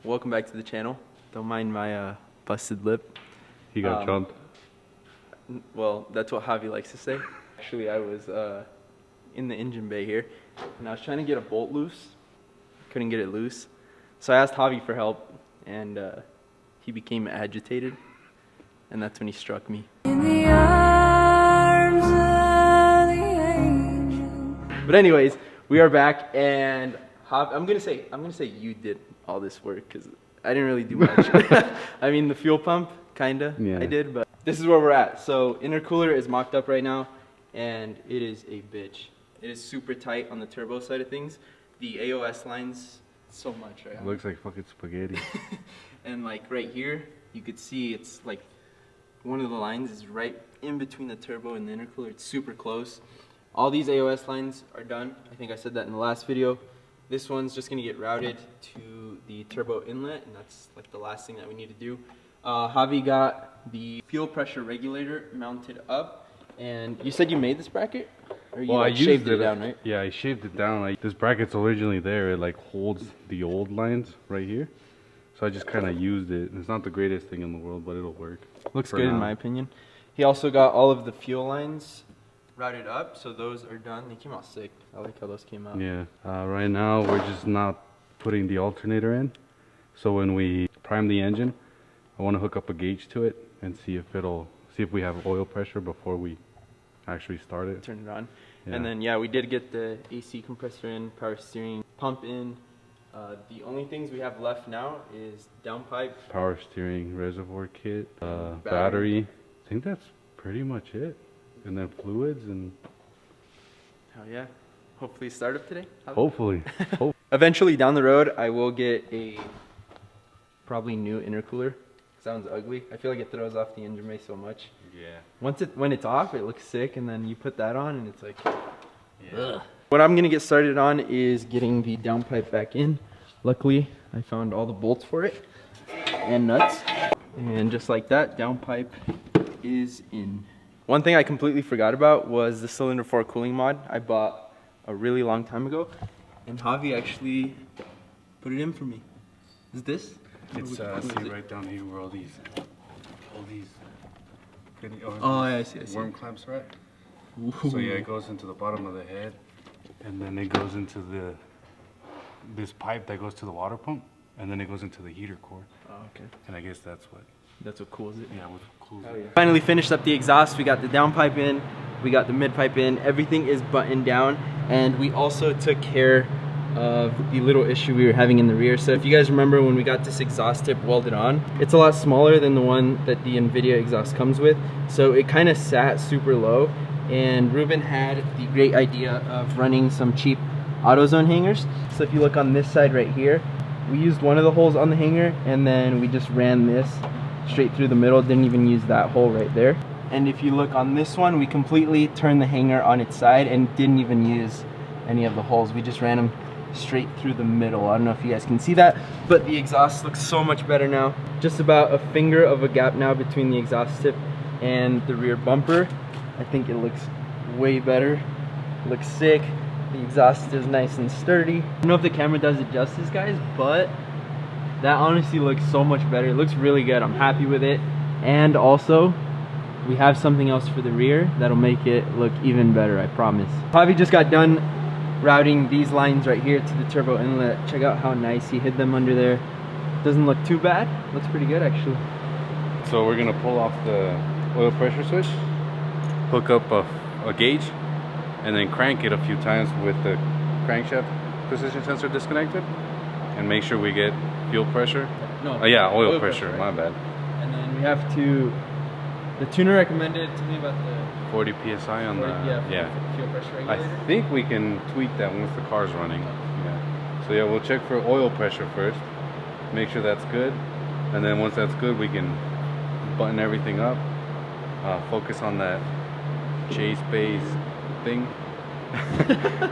Welcome back to the channel. Don't mind my busted lip. He got jumped. Well, that's what Javi likes to say. Actually, I was in the engine bay here, and I was trying to get a bolt loose. Couldn't get it loose. So I asked Javi for help, and he became agitated, and that's when he struck me. In the arms of the angel. But anyways, we are back, and I'm gonna say you did all this work because I didn't really do much. I mean, the fuel pump, kinda, yeah. I did, but this is where we're at. So intercooler is mocked up right now, and it is a bitch. It is super tight on the turbo side of things. The AOS lines, so much right now. It looks like fucking spaghetti. And like right here, you could see it's like one of the lines is right in between the turbo and the intercooler. It's super close. All these AOS lines are done. I think I said that in the last video. This one's just gonna get routed to the turbo inlet, and that's like the last thing that we need to do. Javi got the fuel pressure regulator mounted up, and you said you made this bracket? Or you like shaved it down, right? Yeah, I shaved it down. Like, this bracket's originally there. It like holds the old lines right here. So I just kind of used it. It's not the greatest thing in the world, but it'll work. Looks good in my opinion. He also got all of the fuel lines routed up, so those are done. They came out sick. I like how those came out. Yeah. Right now we're just not putting the alternator in. So when we prime the engine, I want to hook up a gauge to it and see if we have oil pressure before we actually start it. Turn it on. Yeah. And then yeah, we did get the AC compressor in, power steering, pump in. The only things we have left now is downpipe, power steering, reservoir kit, battery. I think that's pretty much it. And then fluids and... Hell yeah. Hopefully start up today. Hopefully. Eventually down the road, I will get a probably new intercooler. Sounds ugly. I feel like it throws off the engine bay so much. Yeah. When it's off, it looks sick, and then you put that on, and it's like... Yeah. Ugh. What I'm gonna get started on is getting the downpipe back in. Luckily, I found all the bolts for it and nuts. And just like that, downpipe is in. One thing I completely forgot about was the cylinder 4 cooling mod I bought a really long time ago, and Javi actually put it in for me. Is this? It's see right down here where all these oh yeah, I see. Worm clamps are at. So yeah, it goes into the bottom of the head, and then it goes into this pipe that goes to the water pump, and then it goes into the heater core. Oh, okay. And I guess that's what cools it. Yeah, what cools it. Yeah. Finally finished up the exhaust. We got the downpipe in, we got the mid pipe in. Everything is buttoned down, and we also took care of the little issue we were having in the rear. So if you guys remember when we got this exhaust tip welded on, it's a lot smaller than the one that the NVIDIA exhaust comes with. So it kind of sat super low, and Ruben had the great idea of running some cheap AutoZone hangers. So if you look on this side right here, we used one of the holes on the hanger, and then we just ran this straight through the middle. Didn't even use that hole right there. And if you look on this one, we completely turned the hanger on its side and didn't even use any of the holes. We just ran them straight through the middle. I don't know if you guys can see that, but the exhaust looks so much better now. Just about a finger of a gap now between the exhaust tip and the rear bumper. I think it looks way better. It looks sick. The exhaust is nice and sturdy. I don't know if the camera does it justice, guys, but that honestly looks so much better. It looks really good. I'm happy with it. And also, we have something else for the rear that'll make it look even better, I promise. Javi just got done routing these lines right here to the turbo inlet. Check out how nice he hid them under there. Doesn't look too bad. Looks pretty good, actually. So we're gonna pull off the oil pressure switch, hook up a gauge, and then crank it a few times with the crankshaft position sensor disconnected, and make sure we get fuel pressure. No. Oh yeah, oil pressure, right? My bad. And then we have to, the tuner recommended to me about the 40 psi on 40, yeah. Fuel pressure regulator. I think we can tweak that once the car's running. Yeah. So yeah, we'll check for oil pressure first, make sure that's good, and then once that's good, we can button everything up, focus on that chase base thing,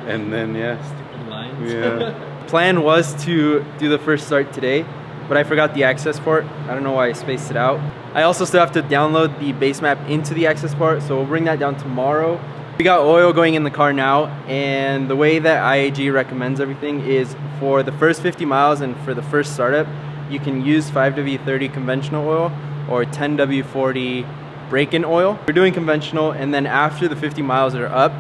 and then yeah. Stupid lines. Yeah. Plan was to do the first start today, but I forgot the access port. I don't know why I spaced it out. I also still have to download the base map into the access port, so we'll bring that down tomorrow. We got oil going in the car now, and the way that IAG recommends everything is for the first 50 miles and for the first startup, you can use 5W30 conventional oil or 10W40 break-in oil. We're doing conventional, and then after the 50 miles are up,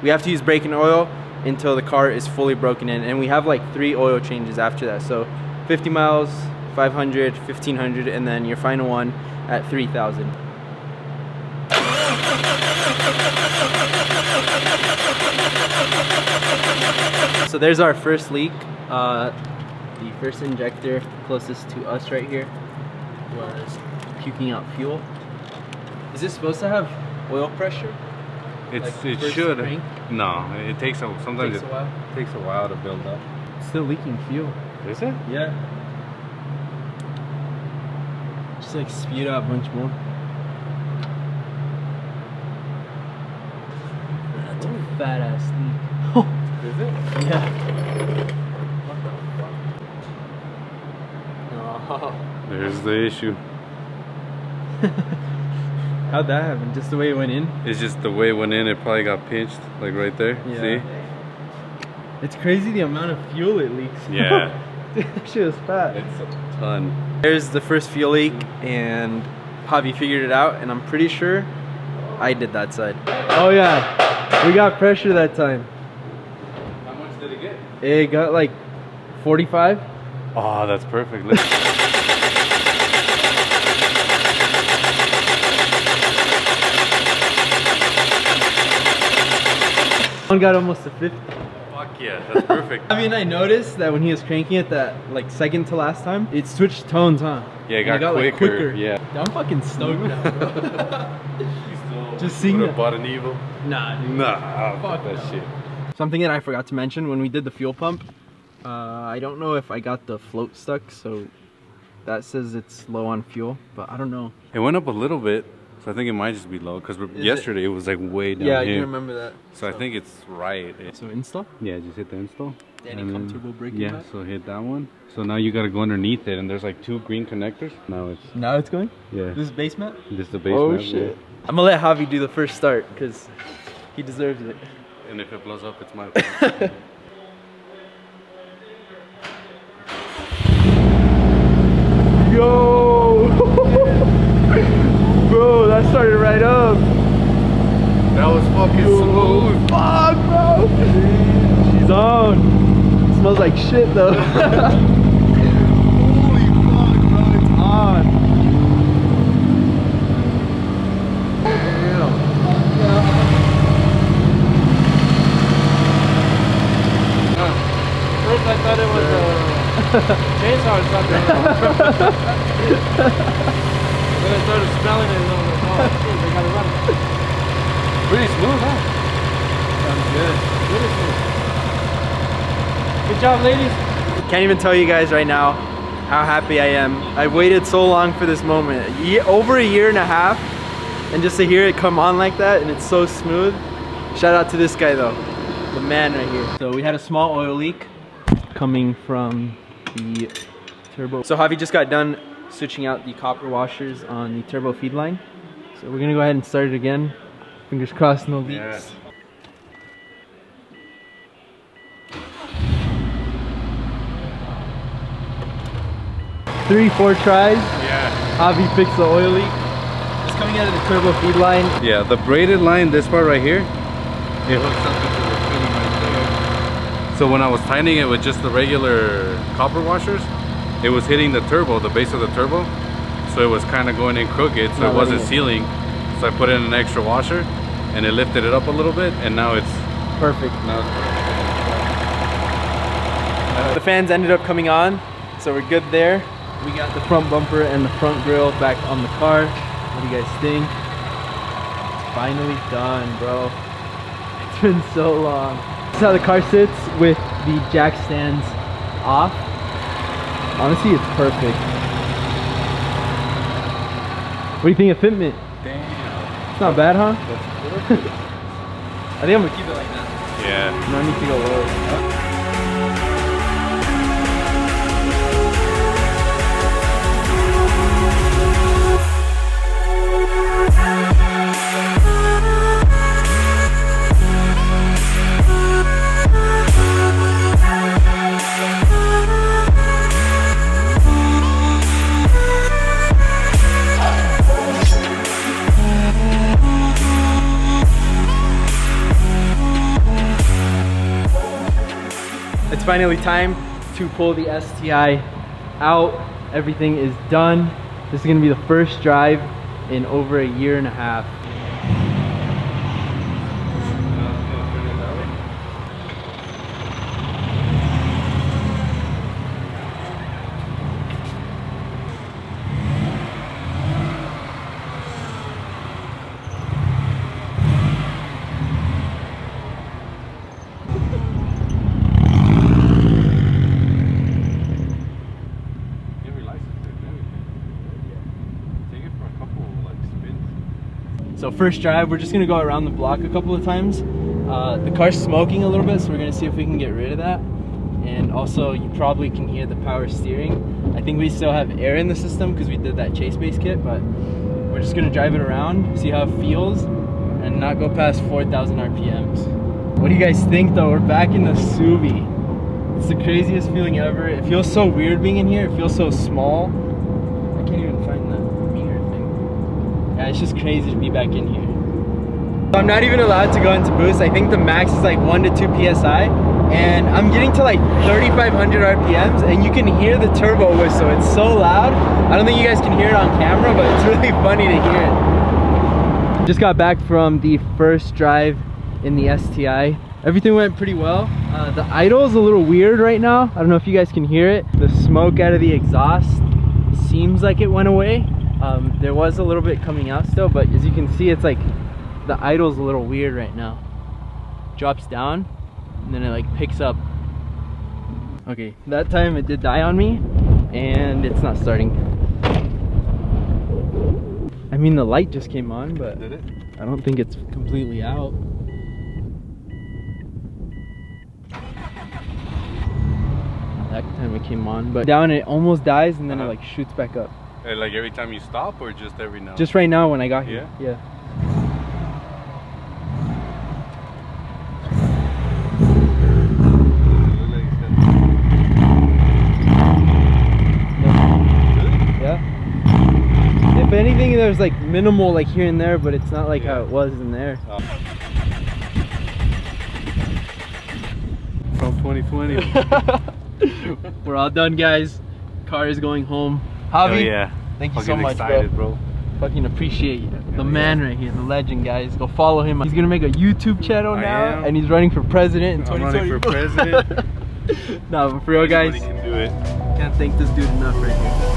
we have to use break-in oil until the car is fully broken in, and we have like 3 oil changes after that. So 50 miles, 500, 1500, and then your final one at 3000. So there's our first leak. The first injector closest to us right here was puking out fuel. Is this supposed to have oil pressure? It first should. crank? No, it takes sometimes Takes a while. it takes a while to build up. It's still leaking fuel. Is it? Yeah. Just like spewed out a bunch more. That's a fat ass leak. Is it? Yeah. Oh. There's the issue. How'd that happen? Just the way it went in? It's just the way it went in. It probably got pinched, like right there. Yeah. See? It's crazy the amount of fuel it leaks. Yeah. Dude, that shit was fat. It's a ton. There's the first fuel leak, and Javi figured it out, and I'm pretty sure I did that side. Oh yeah, we got pressure that time. How much did it get? It got like 45. Oh, that's perfect. Look. One got almost to 50. Fuck yeah, that's perfect. I mean, I noticed that when he was cranking it that like second to last time, it switched tones, huh? Yeah, it And got like, quicker. Yeah. Dude, I'm fucking stoked now, bro. Just seeing Would it. have bought an Evil. Nah, dude. Nah, fuck that no. shit. Something that I forgot to mention when we did the fuel pump, I don't know if I got the float stuck, so that says it's low on fuel, but I don't know. It went up a little bit, so I think it might just be low, because yesterday it was like way down Yeah, I here. can remember that. So I think it's right. So install? Yeah, just hit the install. Any And then- comfortable braking Yeah, pad? so hit that one. So now you gotta go underneath it, and there's like 2 green connectors. Now it's, Now it's going? yeah, This is base mat? this is the base Oh map, shit. I'm gonna let Javi do the first start, because he deserves it. yeah. And if it blows up, it's my fault. Yo! Bro, that started right up. That was fucking smooth. Fuck, bro! She's on. Smells like shit, though. Holy fuck, bro, it's on. Damn. First I thought it was a chainsaw or something. Then I started smelling it and I was like, oh shit, they gotta run. Pretty smooth, huh? Sounds good. Really smooth. Good job, ladies. Can't even tell you guys right now how happy I am. I waited so long for this moment. Over a year and a half, and just to hear it come on like that, and it's so smooth. Shout out to this guy though, the man right here. So we had a small oil leak coming from the turbo. So Javi just got done switching out the copper washers on the turbo feed line. So we're gonna go ahead and start it again. Fingers crossed, no leaks. Yeah. 3-4 tries. Yeah. Javi fixed the oil leak. It's coming out of the turbo feed line. Yeah, the braided line, this part right here, it hooks up into the fitting right there. So when I was tightening it with just the regular copper washers, it was hitting the turbo, the base of the turbo. So it was kind of going in crooked, so it wasn't sealing. So I put in an extra washer and it lifted it up a little bit, and now it's Perfect. now it's The fans ended up coming on, so we're good there. We got the front bumper and the front grille back on the car. What do you guys think? It's finally done, bro. It's been so long. This is how the car sits with the jack stands off. Honestly, it's perfect. What do you think of fitment? damn. It's not bad, huh? That's I think I'm gonna keep it like that. yeah. No, I need to go lower. It's finally time to pull the STI out. Everything is done. This is gonna be the first drive in over a year and a half. So first drive, we're just gonna go around the block a couple of times. The car's smoking a little bit, so we're gonna see if we can get rid of that. And also, you probably can hear the power steering. I think we still have air in the system because we did that chase base kit, but we're just gonna drive it around, see how it feels, and not go past 4,000 RPMs. What do you guys think though? We're back in the Subi. It's the craziest feeling ever. It feels so weird being in here. It feels so small. I can't even find the meter thing. Yeah, it's just crazy to be back in here. I'm not even allowed to go into boost. I think the max is like 1 to 2 PSI. And I'm getting to like 3,500 RPMs and you can hear the turbo whistle. It's so loud. I don't think you guys can hear it on camera, but it's really funny to hear it. Just got back from the first drive in the STI. Everything went pretty well. The idle is a little weird right now. I don't know if you guys can hear it. The smoke out of the exhaust seems like it went away. There was a little bit coming out still, but as you can see, it's like the idle's a little weird right now. Drops down and then it like picks up. Okay, that time it did die on me and it's not starting. I mean, the light just came on, but did it? I don't think it's completely out. That time it came on, but down it almost dies and then it like shoots back up. Like every time you stop or just every now? Just right now when I got here. Yeah. Yeah. If anything, there's like minimal like here and there, but it's not like how it was in there. From 2020. We're all done, guys. Car is going home. Javi, yeah. Thank you so much, excited, bro. Fucking appreciate you. The man right here, the legend, guys. Go follow him. He's gonna make a YouTube channel now, and he's running for president in 2020. I'm running for president. No, but for real, guys. Anybody can do it. Can't thank this dude enough right here.